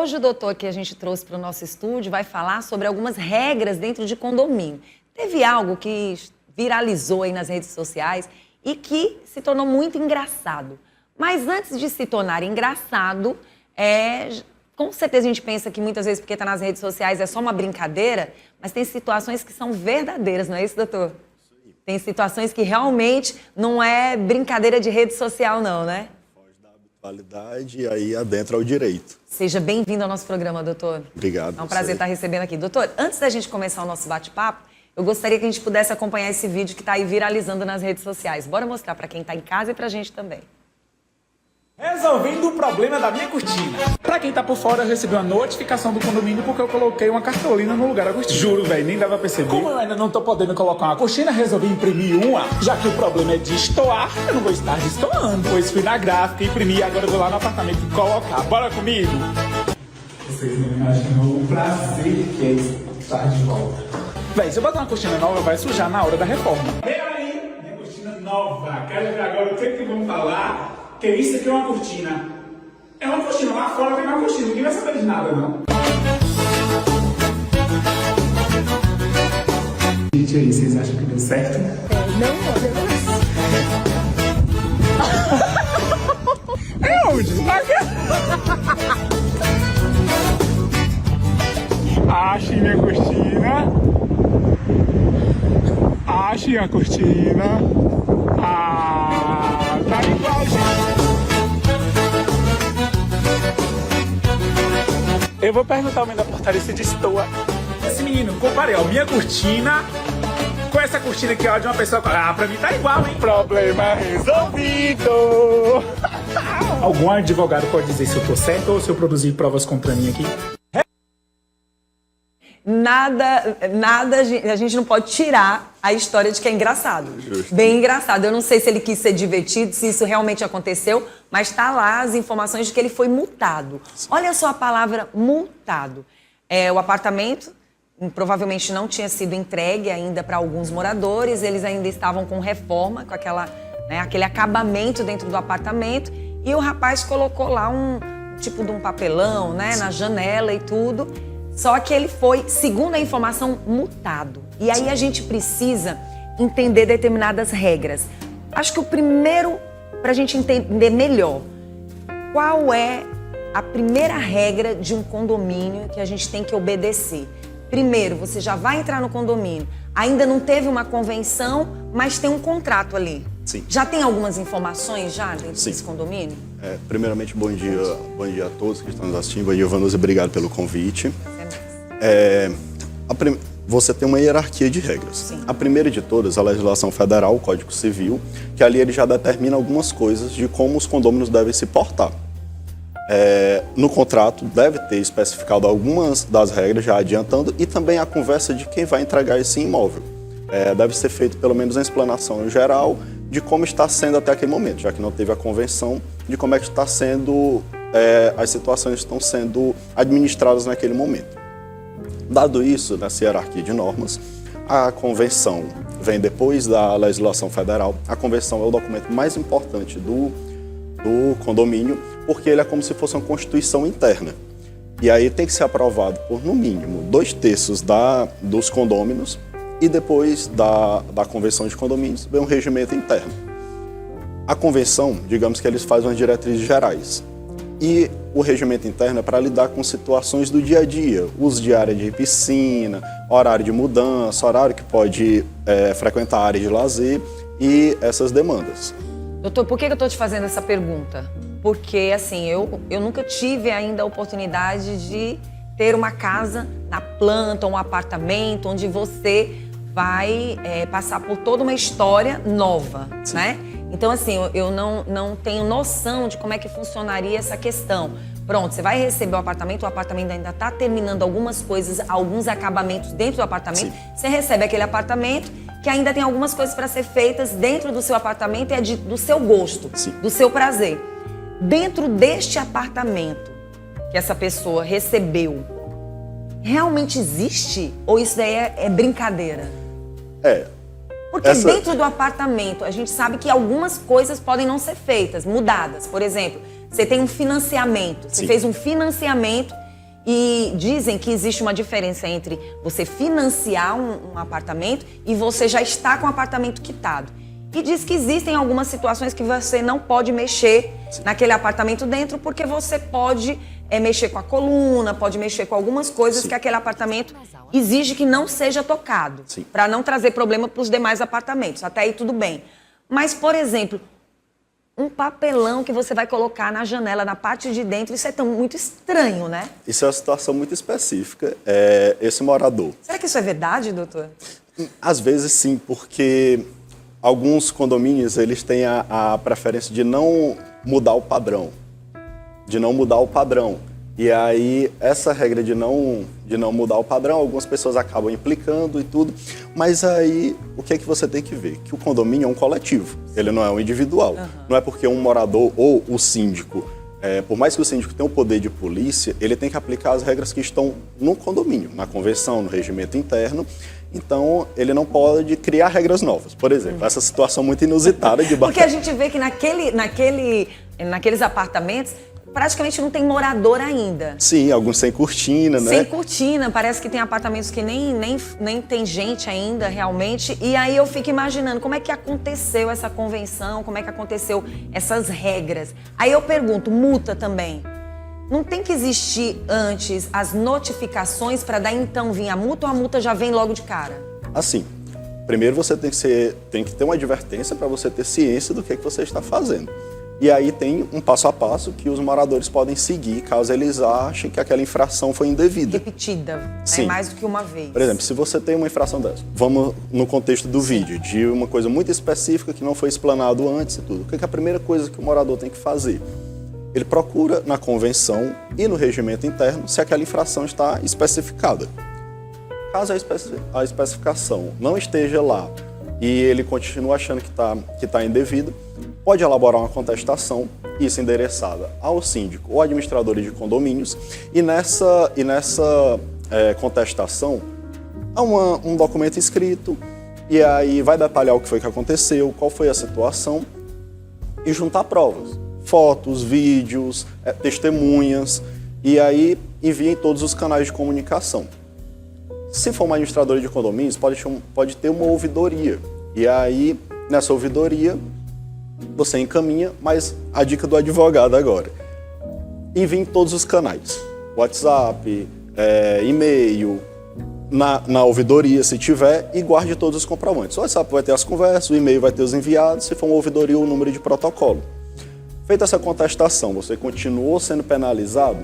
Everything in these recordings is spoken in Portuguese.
Hoje o doutor que a gente trouxe para o nosso estúdio vai falar sobre algumas regras dentro de condomínio. Teve algo que viralizou aí nas redes sociais e que se tornou muito engraçado. Mas antes de se tornar engraçado, com certeza a gente pensa que muitas vezes porque está nas redes sociais é só uma brincadeira, mas tem situações que são verdadeiras, não é isso, doutor? Tem situações que realmente não é brincadeira de rede social não, né? Foge da habitualidade e aí adentra o direito. Seja bem-vindo ao nosso programa, doutor. Obrigado. É um prazer estar recebendo aqui. Doutor, antes da gente começar o nosso bate-papo, eu gostaria que a gente pudesse acompanhar esse vídeo que está aí viralizando nas redes sociais. Bora mostrar para quem está em casa e para a gente também. Resolvendo o problema da minha cortina. Pra quem tá por fora, eu recebi uma notificação do condomínio porque eu coloquei uma cartolina no lugar da cortina. Juro, velho, nem dá pra perceber. Como eu ainda não tô podendo colocar uma cortina, resolvi imprimir uma. Já que o problema é destoar, eu não vou estar destoando. Pois fui na gráfica, imprimi e agora eu vou lá no apartamento colocar. Bora comigo? Vocês não imaginam o prazer que é estar de volta. Véi, se eu botar uma cortina nova, vai sujar na hora da reforma. Peraí, minha cortina nova. Quero ver agora o que vão falar. Que isso aqui é uma cortina. É uma cortina, lá fora tem uma cortina, ninguém vai saber de nada, não. Gente, aí, vocês acham que deu certo? Não, É onde? Achem minha cortina. Achem a cortina. Tá igual, gente. Eu vou perguntar ao menino da portaria se destoa. Esse menino, comparei, ó, minha cortina com essa cortina aqui, ó, de uma pessoa. Pra mim tá igual, hein? Problema resolvido. Algum advogado pode dizer se eu tô certo ou se eu produzir provas contra mim aqui? Nada, a gente não pode tirar a história de que é engraçado. Justo. Bem engraçado. Eu não sei se ele quis ser divertido, se isso realmente aconteceu, mas tá lá as informações de que ele foi multado. Olha só a palavra multado. O apartamento provavelmente não tinha sido entregue ainda para alguns moradores, eles ainda estavam com reforma, com aquele acabamento dentro do apartamento, e o rapaz colocou lá um tipo de um papelão, né, na janela e tudo. Só que ele foi, segundo a informação, multado. E aí a gente precisa entender determinadas regras. Acho que o primeiro, para a gente entender melhor, qual é a primeira regra de um condomínio que a gente tem que obedecer? Primeiro, você já vai entrar no condomínio, ainda não teve uma convenção, mas tem um contrato ali. Sim. Já tem algumas informações já dentro desse condomínio? Primeiramente, bom dia a todos que estão nos assistindo. Bom dia, Vanusa, obrigado pelo convite. Você tem uma hierarquia de regras. Sim. A primeira de todas, a legislação federal, o Código Civil, que ali ele já determina algumas coisas de como os condôminos devem se portar. No contrato deve ter especificado algumas das regras, já adiantando, e também a conversa de quem vai entregar esse imóvel. Deve ser feito pelo menos a explanação geral de como está sendo até aquele momento, já que não teve a convenção de como é que está sendo, as situações estão sendo administradas naquele momento. Dado isso, nessa hierarquia de normas, a convenção vem depois da legislação federal. A convenção é o documento mais importante do condomínio, porque ele é como se fosse uma constituição interna. E aí tem que ser aprovado por, no mínimo, 2/3 dos condôminos, e depois da convenção de condomínios vem um regimento interno. A convenção, digamos que eles fazem umas diretrizes gerais. E o regimento interno é para lidar com situações do dia a dia, uso de área de piscina, horário de mudança, horário que pode frequentar a área de lazer e essas demandas. Doutor, por que eu estou te fazendo essa pergunta? Porque, assim, eu nunca tive ainda a oportunidade de ter uma casa na planta, um apartamento, onde você vai passar por toda uma história nova, Sim. né? Então, assim, eu não tenho noção de como é que funcionaria essa questão. Pronto, você vai receber o apartamento ainda está terminando algumas coisas, alguns acabamentos dentro do apartamento. Sim. Você recebe aquele apartamento que ainda tem algumas coisas para ser feitas dentro do seu apartamento e é do seu gosto, Sim. do seu prazer. Dentro deste apartamento que essa pessoa recebeu, realmente existe? Ou isso daí é brincadeira? Porque dentro do apartamento, a gente sabe que algumas coisas podem não ser feitas, mudadas. Por exemplo, você tem um financiamento. Você Sim. fez um financiamento E dizem que existe uma diferença entre você financiar um apartamento e você já está com o apartamento quitado. E diz que existem algumas situações que você não pode mexer naquele apartamento dentro, porque você pode mexer com a coluna, pode mexer com algumas coisas que aquele apartamento exige que não seja tocado, para não trazer problema para os demais apartamentos. Até aí tudo bem. Mas, por exemplo, um papelão que você vai colocar na janela, na parte de dentro, isso é muito estranho, né? Isso é uma situação muito específica. Esse morador... Será que isso é verdade, doutor? Às vezes sim, porque alguns condomínios eles têm a preferência de não mudar o padrão. E aí, essa regra de não mudar o padrão, algumas pessoas acabam implicando e tudo. Mas aí, o que é que você tem que ver? Que o condomínio é um coletivo, ele não é um individual. Não é porque um morador ou o síndico, por mais que o síndico tenha o poder de polícia, ele tem que aplicar as regras que estão no condomínio, na convenção, no regimento interno. Então, ele não pode criar regras novas. Por exemplo, essa situação muito inusitada de... Porque a gente vê que naqueles apartamentos, praticamente não tem morador ainda. Sim, alguns sem cortina, né? Sem cortina, parece que tem apartamentos que nem tem gente ainda, realmente. E aí eu fico imaginando como é que aconteceu essa convenção, como é que aconteceu essas regras. Aí eu pergunto, multa também. Não tem que existir antes as notificações para daí então vir a multa, ou a multa já vem logo de cara? Assim, primeiro você tem que ter uma advertência para você ter ciência do que você está fazendo. E aí tem um passo a passo que os moradores podem seguir caso eles achem que aquela infração foi indevida. Repetida, Sim. Mais do que uma vez. Por exemplo, se você tem uma infração dessa, vamos no contexto do vídeo, de uma coisa muito específica que não foi explanado antes e tudo. O que é a primeira coisa que o morador tem que fazer? Ele procura na convenção e no regimento interno se aquela infração está especificada. Caso a especificação não esteja lá e ele continua achando que tá indevido, pode elaborar uma contestação, isso endereçada ao síndico ou administradores de condomínios, e nessa contestação há um documento escrito, e aí vai detalhar o que foi que aconteceu, qual foi a situação, e juntar provas, fotos, vídeos, testemunhas, e aí envia em todos os canais de comunicação. Se for uma administradora de condomínios, pode ter uma ouvidoria, e aí nessa ouvidoria você encaminha, mas a dica do advogado agora: envie em todos os canais, WhatsApp, e-mail, na ouvidoria se tiver, e guarde todos os comprovantes. O WhatsApp vai ter as conversas, o e-mail vai ter os enviados, se for uma ouvidoria, o número de protocolo. Feita essa contestação, você continuou sendo penalizado,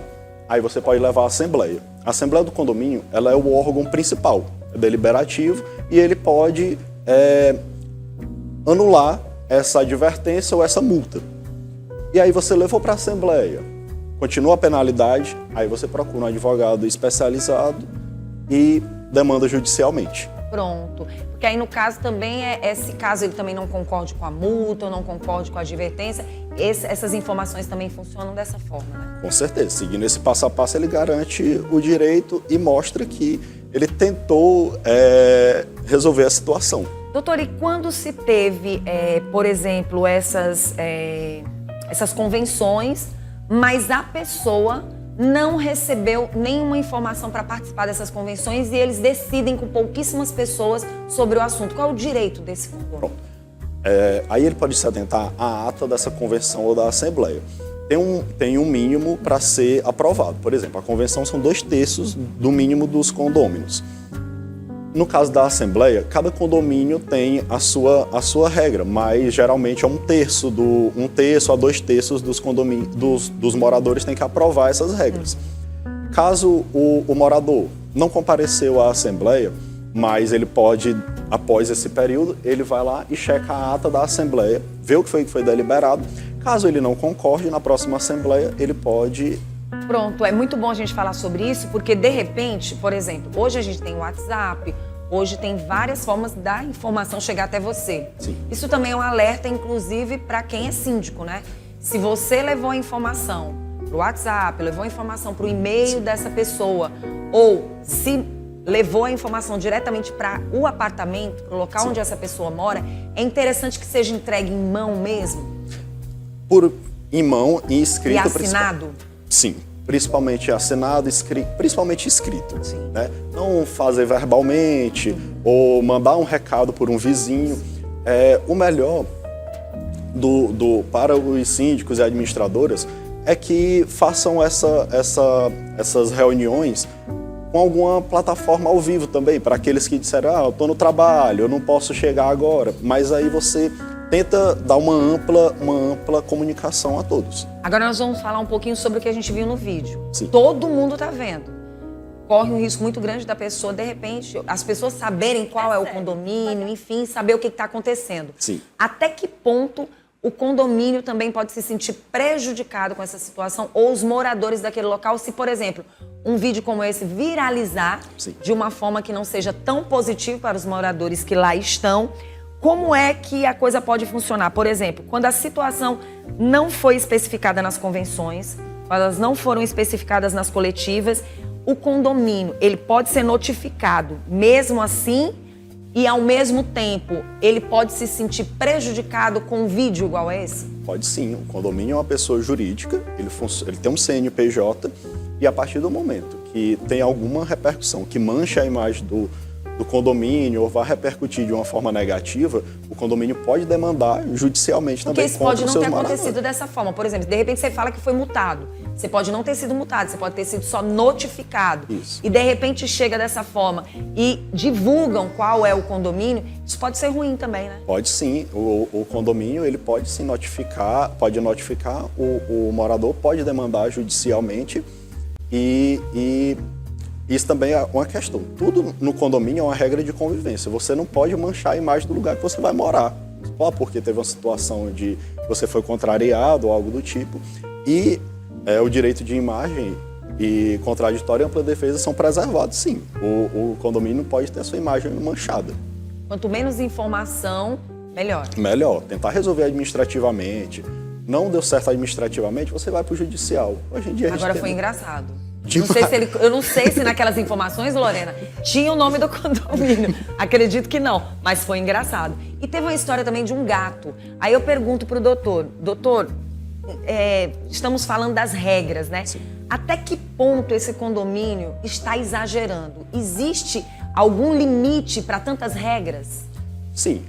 aí você pode levar à Assembleia. A Assembleia do condomínio, ela é o órgão principal, é deliberativo, e ele pode anular essa advertência ou essa multa. E aí você levou para a Assembleia, continua a penalidade, aí você procura um advogado especializado e demanda judicialmente. Pronto. Porque aí no caso também esse caso ele também não concorde com a multa ou não concorde com a advertência, essas informações também funcionam dessa forma, né? Com certeza. Seguindo esse passo a passo, ele garante o direito e mostra que ele tentou resolver a situação. Doutor, e quando se teve, por exemplo, essas convenções, mas a pessoa não recebeu nenhuma informação para participar dessas convenções e eles decidem com pouquíssimas pessoas sobre o assunto. Qual é o direito desse condomínio? Aí ele pode se atentar à ata dessa convenção ou da Assembleia. Tem um mínimo para ser aprovado. Por exemplo, a convenção são 2/3 do mínimo dos condôminos. No caso da Assembleia, cada condomínio tem a sua regra, mas geralmente é 1/3 a 2/3 dos condomínios, dos moradores têm que aprovar essas regras. Caso o morador não compareceu à Assembleia, mas ele pode, após esse período, ele vai lá e checa a ata da Assembleia, vê o que foi deliberado. Caso ele não concorde, na próxima Assembleia ele pode... Pronto, é muito bom a gente falar sobre isso, porque de repente, por exemplo, hoje a gente tem o WhatsApp, hoje tem várias formas da informação chegar até você. Sim. Isso também é um alerta, inclusive, para quem é síndico, né? Se você levou a informação para o WhatsApp, levou a informação para o e-mail dessa pessoa, ou se levou a informação diretamente para o apartamento, para o local onde essa pessoa mora, é interessante que seja entregue em mão mesmo? Em mão e escrito. E assinado? Sim. principalmente assinado, principalmente escrito. Né? Não fazer verbalmente ou mandar um recado por um vizinho. O melhor para os síndicos e administradoras é que façam essas reuniões com alguma plataforma ao vivo também, para aqueles que disseram, eu estou no trabalho, eu não posso chegar agora, mas aí você tenta dar uma ampla comunicação a todos. Agora nós vamos falar um pouquinho sobre o que a gente viu no vídeo. Sim. Todo mundo está vendo. Corre um risco muito grande da pessoa, de repente, as pessoas saberem qual é o condomínio, enfim, saber o que está acontecendo. Sim. Até que ponto o condomínio também pode se sentir prejudicado com essa situação, ou os moradores daquele local, se, por exemplo, um vídeo como esse viralizar de uma forma que não seja tão positiva para os moradores que lá estão. Como é que a coisa pode funcionar? Por exemplo, quando a situação não foi especificada nas convenções, quando elas não foram especificadas nas coletivas, o condomínio, ele pode ser notificado mesmo assim e, ao mesmo tempo, ele pode se sentir prejudicado com um vídeo igual a esse? Pode sim. O condomínio é uma pessoa jurídica, ele tem um CNPJ e, a partir do momento que tem alguma repercussão que mancha a imagem do condomínio ou vai repercutir de uma forma negativa, o condomínio pode demandar judicialmente também contra os seus moradores. Porque isso pode não ter acontecido dessa forma. Por exemplo, de repente você fala que foi multado. Você pode não ter sido multado, você pode ter sido só notificado. Isso. E de repente chega dessa forma e divulgam qual é o condomínio, isso pode ser ruim também, né? Pode sim. O condomínio ele pode sim notificar, o morador pode demandar judicialmente e isso também é uma questão. Tudo no condomínio é uma regra de convivência. Você não pode manchar a imagem do lugar que você vai morar. Só porque teve uma situação de você foi contrariado ou algo do tipo. E o direito de imagem e contraditório e ampla defesa são preservados, sim. O condomínio não pode ter a sua imagem manchada. Quanto menos informação, melhor. Melhor. Tentar resolver administrativamente. Não deu certo administrativamente, você vai para o judicial. Hoje em dia Agora foi engraçado. Demais. Eu não sei se naquelas informações, Lorena, tinha o nome do condomínio. Acredito que não, mas foi engraçado. E teve uma história também de um gato. Aí eu pergunto pro doutor, estamos falando das regras, né? Sim. Até que ponto esse condomínio está exagerando? Existe algum limite para tantas regras? Sim.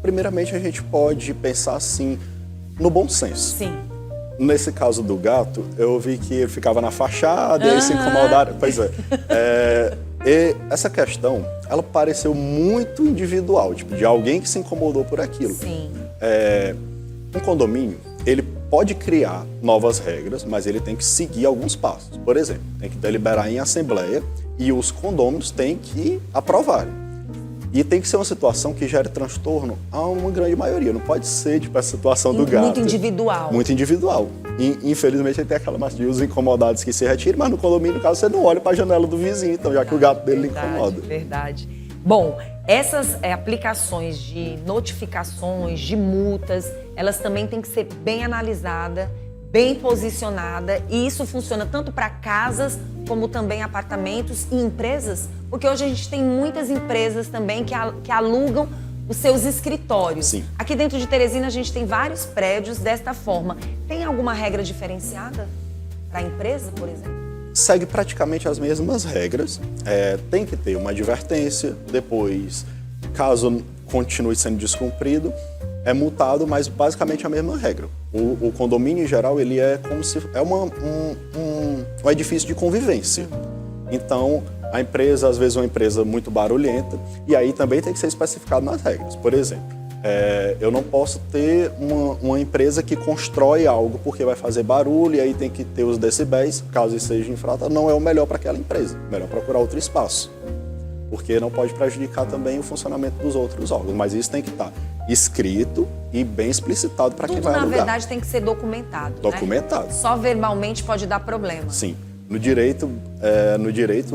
Primeiramente, a gente pode pensar assim no bom senso. Sim. Nesse caso do gato, eu vi que ele ficava na fachada e aí se incomodaram. Pois é. E essa questão, ela pareceu muito individual, tipo, de alguém que se incomodou por aquilo. Sim. Um condomínio, ele pode criar novas regras, mas ele tem que seguir alguns passos. Por exemplo, tem que deliberar em assembleia e os condôminos têm que aprovar. E tem que ser uma situação que gere transtorno a uma grande maioria. Não pode ser, tipo, essa situação do gato. Muito individual. Muito individual. E, infelizmente, tem aquela massa de os incomodados que se retiram, mas no condomínio, no caso, você não olha para a janela do vizinho, então, já que o gato dele incomoda. Verdade. Bom, essas aplicações de notificações, de multas, elas também têm que ser bem analisadas, bem posicionada, e isso funciona tanto para casas como também apartamentos e empresas, porque hoje a gente tem muitas empresas também que alugam os seus escritórios. Sim. Aqui dentro de Teresina a gente tem vários prédios desta forma. Tem alguma regra diferenciada para a empresa, por exemplo? Segue praticamente as mesmas regras. Tem que ter uma advertência, depois, caso continue sendo descumprido, é multado, mas basicamente a mesma regra. O condomínio, em geral, ele é como se um edifício de convivência. Então, a empresa, às vezes, é uma empresa muito barulhenta, e aí também tem que ser especificado nas regras. Por exemplo, eu não posso ter uma empresa que constrói algo porque vai fazer barulho, e aí tem que ter os decibéis, caso isso seja infrato, não é o melhor para aquela empresa. Melhor procurar outro espaço. Porque não pode prejudicar também o funcionamento dos outros órgãos. Mas isso tem que estar escrito e bem explicitado para quem vai alugar. Tudo, na verdade, tem que ser documentado. Documentado. Né? Só verbalmente pode dar problema. Sim. No direito,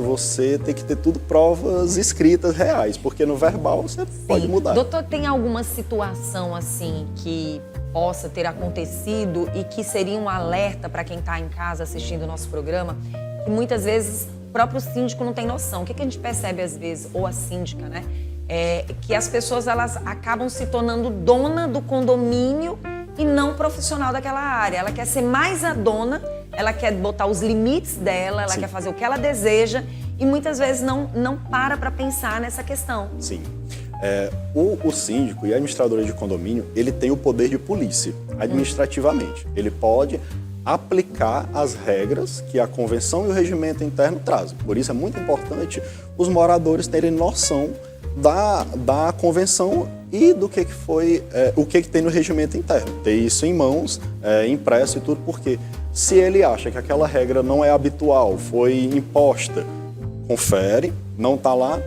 você tem que ter tudo provas escritas reais, porque no verbal você pode mudar. Doutor, tem alguma situação assim que possa ter acontecido e que seria um alerta para quem está em casa assistindo o nosso programa, que muitas vezes o próprio síndico não tem noção? O que a gente percebe às vezes, ou a síndica, né? Que as pessoas elas acabam se tornando dona do condomínio e não profissional daquela área. Ela quer ser mais a dona ela quer botar os limites dela, ela Sim. quer fazer o que ela deseja e muitas vezes não para pensar nessa questão. Sim. O síndico e a administradora de condomínio, ele tem o poder de polícia, administrativamente. Ele pode aplicar as regras que a convenção e o regimento interno trazem. Por isso é muito importante os moradores terem noção da convenção e do que foi, o que tem no regimento interno. Ter isso em mãos, impresso e tudo, porque se ele acha que aquela regra não é habitual, foi imposta, confere, não está lá,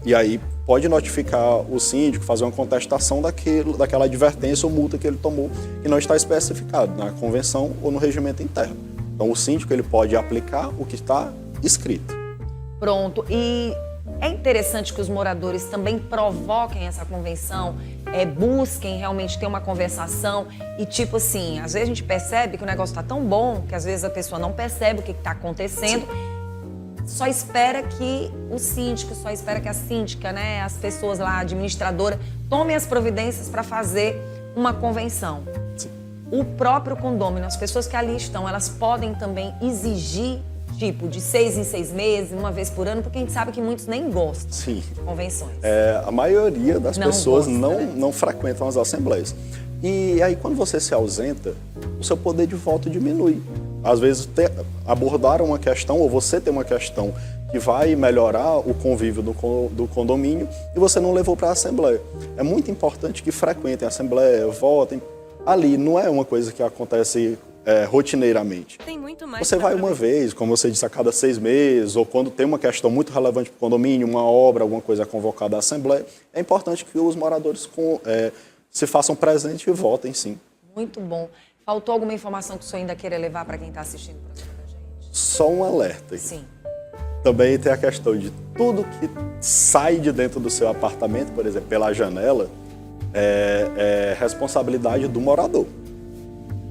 e aí pode notificar o síndico, fazer uma contestação daquela advertência ou multa que ele tomou, que não está especificado na convenção ou no regimento interno. Então o síndico ele pode aplicar o que está escrito. Pronto. E é interessante que os moradores também provoquem essa convenção, busquem realmente ter uma conversação e tipo assim, às vezes a gente percebe que o negócio está tão bom que às vezes a pessoa não percebe o que está acontecendo. Sim. Só espera que o síndico, só espera que a síndica, né, as pessoas lá, a administradora, tomem as providências para fazer uma convenção. Sim. O próprio condômino, as pessoas que ali estão, elas podem também exigir, tipo, de 6 em 6 meses, uma vez por ano, porque a gente sabe que muitos nem gostam Sim. de convenções. A maioria das pessoas gosta, não frequentam as assembleias. E aí, quando você se ausenta, o seu poder de voto diminui. Às vezes, abordar uma questão, ou você tem uma questão que vai melhorar o convívio do condomínio e você não levou para a assembleia. É muito importante que frequentem a assembleia, votem. Ali não é uma coisa que acontece rotineiramente. Tem muito mais. Você vai uma vez, como você disse, a cada 6 meses, ou quando tem uma questão muito relevante para o condomínio, uma obra, alguma coisa convocada à assembleia, é importante que os moradores se façam presentes e votem, sim. Muito bom. Faltou alguma informação que o senhor ainda queira levar para quem está assistindo o programa da gente? Só um alerta. Sim. Também tem a questão de tudo que sai de dentro do seu apartamento, por exemplo, pela janela, é responsabilidade do morador.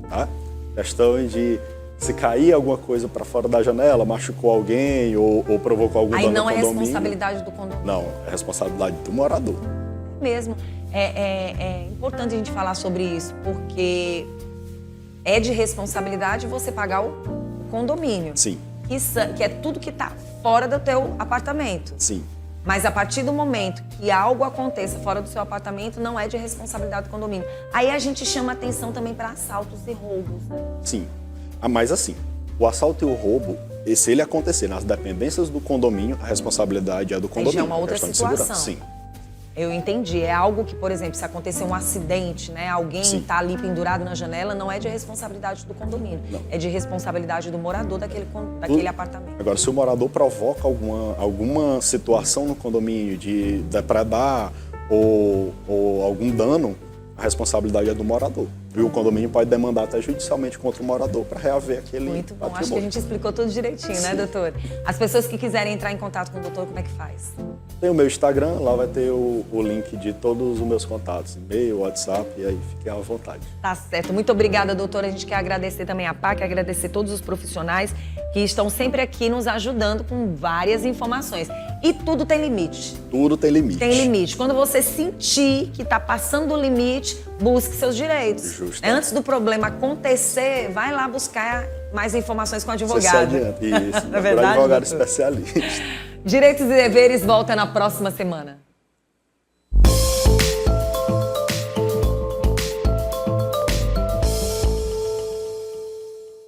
Tá? Questão de se cair alguma coisa para fora da janela, machucou alguém ou provocou algum dano no condomínio. Aí não é responsabilidade do condomínio? Não, é responsabilidade do morador. Mesmo. É importante a gente falar sobre isso, porque é de responsabilidade você pagar o condomínio. Sim. Que é tudo que está fora do teu apartamento. Sim. Mas a partir do momento que algo aconteça fora do seu apartamento, não é de responsabilidade do condomínio. Aí a gente chama atenção também para assaltos e roubos, né? Sim. Mas assim, o assalto e o roubo, se ele acontecer nas dependências do condomínio, a responsabilidade é do condomínio. Aí já é uma outra situação. Sim. Eu entendi. É algo que, por exemplo, se acontecer um acidente, né? Alguém está ali pendurado na janela, não é de responsabilidade do condomínio. Não. É de responsabilidade do morador daquele apartamento. Agora, se o morador provoca alguma situação no condomínio de depredar ou algum dano, a responsabilidade é do morador. E o condomínio pode demandar até judicialmente contra o morador para reaver aquele Muito bom. patrimônio. Acho que a gente explicou tudo direitinho, Sim. né, doutor? As pessoas que quiserem entrar em contato com o doutor, como é que faz? Tem o meu Instagram, lá vai ter o link de todos os meus contatos, e-mail, WhatsApp, e aí fiquem à vontade. Tá certo. Muito obrigada, doutora. A gente quer agradecer também a PAC, agradecer todos os profissionais que estão sempre aqui nos ajudando com várias informações. E tudo tem limite. Tudo tem limite. Tem limite. Quando você sentir que está passando do limite, busque seus direitos. Justo. Antes do problema acontecer, vai lá buscar mais informações com o advogado. Você se adianta. Isso. É verdade, advogado doutor? especialista. Direitos e Deveres volta na próxima semana.